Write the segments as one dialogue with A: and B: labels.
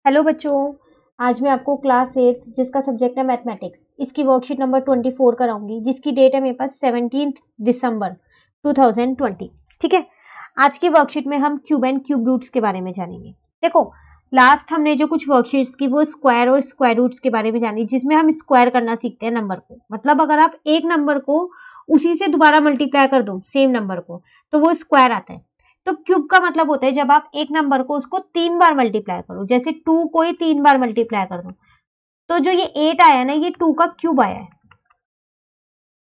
A: Hello बच्चों, आज मैं आपको क्लास 8 जिसका सब्जेक्ट है मैथमेटिक्स, इसकी वर्कशीट नंबर 24 कराऊंगी, जिसकी डेट है मेरे पास 17 दिसंबर 2020। ठीक है, आज की वर्कशीट में हम क्यूब एंड क्यूब रूट्स के बारे में जानेंगे। देखो, लास्ट हमने जो कुछ वर्कशीट्स की वो स्क्वायर और स्क्वायर रूट्स के बारे में जानी, जिसमें हम स्क्वायर करना सीखते हैं नंबर को। मतलब अगर आप एक नंबर को उसी से दोबारा मल्टीप्लाई कर दो सेम नंबर को, तो वो स्क्वायर आता है। तो क्यूब का मतलब होता है जब आप एक नंबर को उसको 3 बार मल्टीप्लाई करो, जैसे 2 को ही 3 बार मल्टीप्लाई कर दो, तो जो ये 8 आया ना, ये 2 का क्यूब आया है।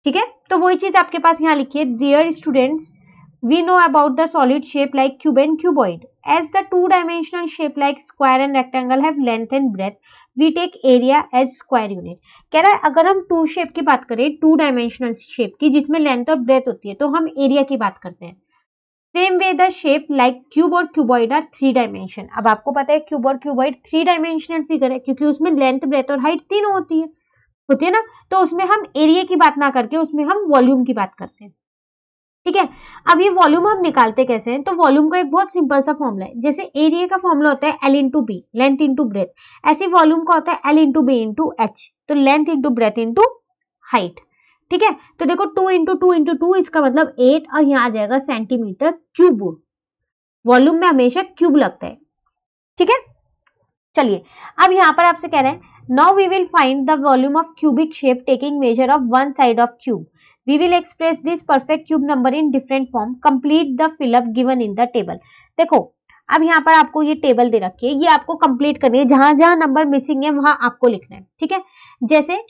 A: ठीक है, तो वही चीज आपके पास यहाँ लिखी है, dear students, we know about the solid shape like cube and cuboid. As the two-dimensional shape like square and rectangle have length and breadth, we take area as square unit. कह रहा है अगर हम टू शेप की बात करें, two dimensional shape की जिसमें लेंथ और ब्रेथ होती है, तो हम एरिया की बात करते हैं। Same way the shape like cube और क्यूबॉइड आर थ्री डायमेंशन। अब आपको पता है क्यूब और क्यूबॉइड थ्री डायमेंशनल फिगर है, क्योंकि उसमें लेंथ ब्रेथ और हाइट तीनों होती है ना। तो उसमें हम एरिया की बात ना करके उसमें हम वॉल्यूम की बात करते हैं। ठीक है, अब ये वॉल्यूम हम निकालते कैसे हैं? तो वॉल्यूम का एक बहुत सिंपल सा फॉर्मूला है। जैसे एरिया का फॉर्मूला होता है L into B, length into breadth, ऐसे वॉल्यूम का होता है L into B into H, तो length into breadth into height. ठीक है, तो देखो 2 इंटू टू इंटू टू, इसका मतलब 8, और यहाँ आ जाएगा सेंटीमीटर क्यूब। वॉल्यूम में हमेशा क्यूब लगता है। ठीक है, चलिए अब यहाँ पर आपसे कह रहे हैं now we will find the volume of cubic shape taking measure of one side of cube. We will express this perfect cube number in different form. Complete the fill up given in the table. देखो, अब यहाँ पर आपको ये table दे रखी है, ये आपको कंप्लीट करनी है, जहां जहां नंबर मिसिंग है वहां आपको लिखना है। ठीक है, जैसे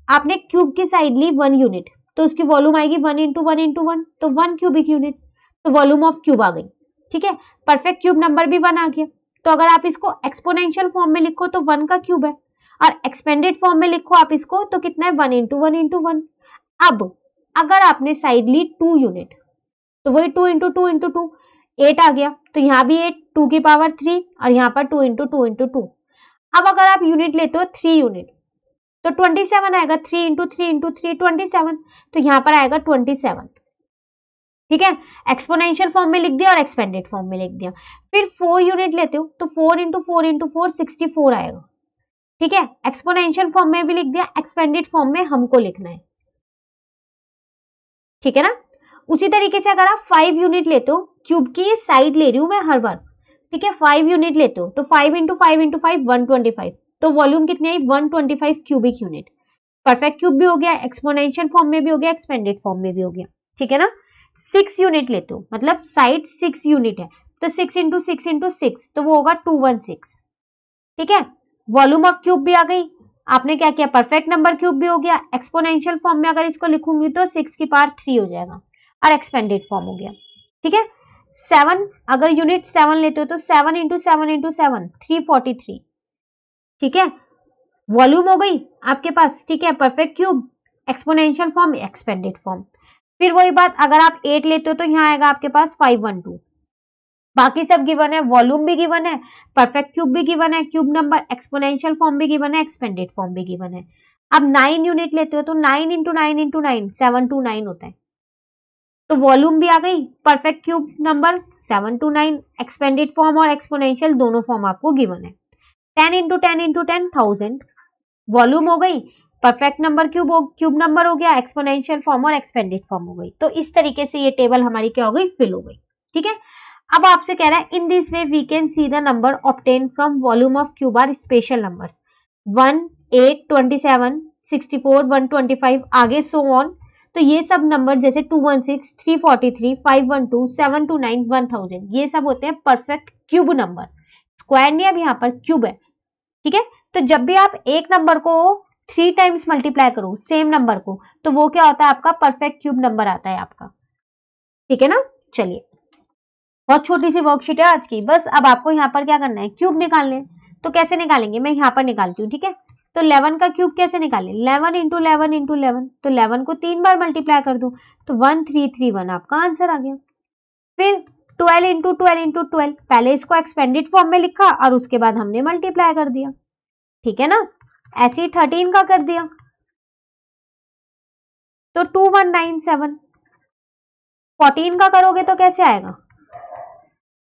A: आपने क्यूब की साइड ली 1 यूनिट, तो उसकी वॉल्यूम आएगी 1 इंटू वन इंटू वन, तो 1 क्यूबिक यूनिट, तो वॉल्यूम ऑफ क्यूब आ गई। ठीक है, परफेक्ट क्यूब नंबर भी 1 आ गया। तो अगर आप इसको एक्सपोनेंशियल फॉर्म में लिखो तो 1 का क्यूब है, और एक्सपेंडेड फॉर्म में लिखो आप इसको तो कितना है, 1 इंटू वन इंटू वन। अब अगर आपने साइड ली 2 यूनिट, तो वही 2 इंटू टू इंटू टू, 8 आ गया। तो यहाँ भी 8, 2 की पावर 3, और यहाँ पर 2 इंटू टू इंटू टू। अब अगर आप यूनिट लेते हो 3 यूनिट, तो 27 आएगा। 3 इंटू थ्री इंटू थ्री 27, तो यहाँ पर आएगा 27। ठीक है, एक्सपोनेंशियल फॉर्म में लिख दिया और एक्सपेंडेड फॉर्म में लिख दिया। फिर 4 यूनिट लेते हो तो 4 इंटू फोर इंटू फोर 64 आएगा। ठीक है, एक्सपोनेंशियल फॉर्म में भी लिख दिया, एक्सपेंडेड फॉर्म में हमको लिखना है। ठीक है ना, उसी तरीके से अगर आप 5 यूनिट लेते हो, क्यूब की ये साइड ले रही हूं मैं हर बार। ठीक है, 5 यूनिट लेते हो तो 5 इंटू फाइव इंटू फाइव 125, तो वॉल्यूम कितनी आई, 125 क्यूबिक यूनिट। परफेक्ट क्यूब भी हो गया, एक्सपोनेंशियल फॉर्म में भी हो गया, एक्सपेंडेड फॉर्म में भी हो गया। ठीक है ना, 6 यूनिट लेते हो, मतलब साइड 6 यूनिट है, तो 6 इंटू सिक्स इंटू सिक्स, तो वो होगा 216। ठीक है, वॉल्यूम ऑफ क्यूब भी आ गई। आपने क्या किया, परफेक्ट नंबर क्यूब भी हो गया। एक्सपोनेंशियल फॉर्म में अगर इसको लिखूंगी तो 6 की पावर 3 हो जाएगा, और एक्सपेंडेड फॉर्म हो गया। ठीक है, 7 अगर यूनिट 7 लेते हो तो 7 इंटू सेवन इंटू सेवन 343। ठीक है, वॉल्यूम हो गई आपके पास। ठीक है, perfect cube, exponential form, expanded form. फिर वही बात, अगर आप 8 लेते हो तो यहाँ आएगा आपके पास 512। बाकी सब गिवन है, वॉल्यूम भी गिवन है, परफेक्ट क्यूब भी गिवन है, क्यूब नंबर, एक्सपोनेंशियल फॉर्म भी गिवन है, एक्सपेंडेड फॉर्म भी गिवन है। अब 9 यूनिट लेते हो तो 9 इंटू नाइन इंटू नाइन 729 होता है, तो वॉल्यूम भी आ गई, perfect cube number 729, expanded form और एक्सपोनेंशियल दोनों फॉर्म आपको गिवन है। 10 into ten into ten 1000, volume हो गई, परफेक्ट नंबर क्यूब नंबर हो गया, एक्सपोनेंशियल फॉर्म और एक्सपेंडेड फॉर्म हो गई। तो इस तरीके से ये टेबल हमारी क्या हो गई, फिल हो गई। ठीक है, अब आपसे कह रहा है in this way we can see the number obtain from volume of cube are special numbers 1, 8, 27, 64, 125 आगे सो ऑन। तो ये सब नंबर जैसे 216, 343, 512, 729, 1000, ये सब होते हैं परफेक्ट क्यूब नंबर। स्क्वायर नहीं, अब यहाँ पर क्यूब है। ठीक है, तो जब भी आप एक नंबर को 3 टाइम्स मल्टीप्लाई करो सेम नंबर को, तो वो क्या होता है, आपका परफेक्ट क्यूब नंबर आता है आपका। ठीक है ना, चलिए बहुत छोटी सी वर्कशीट है आज की। बस अब आपको यहाँ पर क्या करना है, क्यूब निकालने। तो कैसे निकालेंगे, मैं यहाँ पर निकालती हूँ। ठीक है, तो 11 का क्यूब कैसे निकालें, 11 इंटू 11 इंटू 11, तो 11 को 3 बार मल्टीप्लाई कर दो, तो 1331 आपका आंसर आ गया। फिर 12 इंटू 12 इंटू 12, पहले इसको एक्सपेंडेड फॉर्म में लिखा और उसके बाद हमने मल्टीप्लाई कर दिया। ठीक है ना, ऐसे ही 13 का कर दिया, तो 2197। 14 का करोगे तो कैसे आएगा,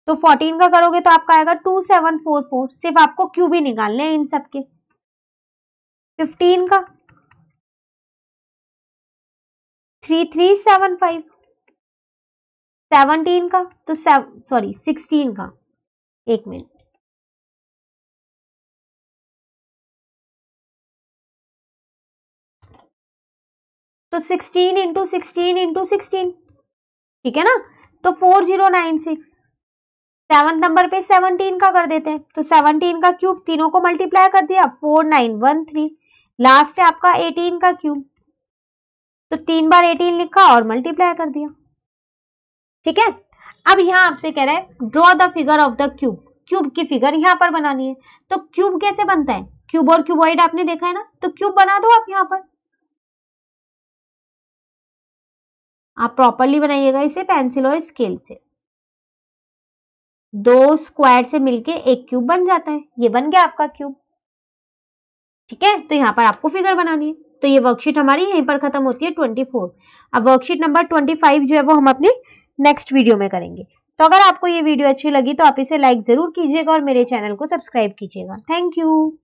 A: तो 14 का करोगे तो आपका आएगा 2744। सिर्फ आपको क्यूब ही निकालने हैं इन सबके। 15 का 3375। 17 का तो 16 का, एक मिनट, तो 16 इंटू 16 इंटू 16, ठीक है ना, तो 4096। 7 नंबर पे 17 का कर देते हैं, तो 17 का क्यूब, तीनों को मल्टीप्लाई कर दिया, 4913। लास्ट है आपका 18 का क्यूब, तो 3 बार 18 लिखा और मल्टीप्लाई कर दिया, ठीक है। अब यहाँ आपसे कह रहा है draw the figure of the cube, cube की फिगर यहाँ पर बनानी है। तो क्यूब कैसे बनता है, क्यूब और क्यूबॉइड आपने देखा है ना, तो क्यूब बना दो आप यहाँ पर। आप प्रॉपरली बनाइएगा इसे पेंसिल और स्केल से। दो स्क्वायर से मिलके एक क्यूब बन जाता है, ये बन गया आपका क्यूब, ठीक है। तो यहाँ पर आपको फिगर बनानी है। तो ये वर्कशीट हमारी यहीं पर खत्म होती है 24। अब वर्कशीट नंबर 25 जो है वो हम अपनी नेक्स्ट वीडियो में करेंगे। तो अगर आपको ये वीडियो अच्छी लगी तो आप इसे लाइक जरूर कीजिएगा और मेरे चैनल को सब्सक्राइब कीजिएगा। Thank you.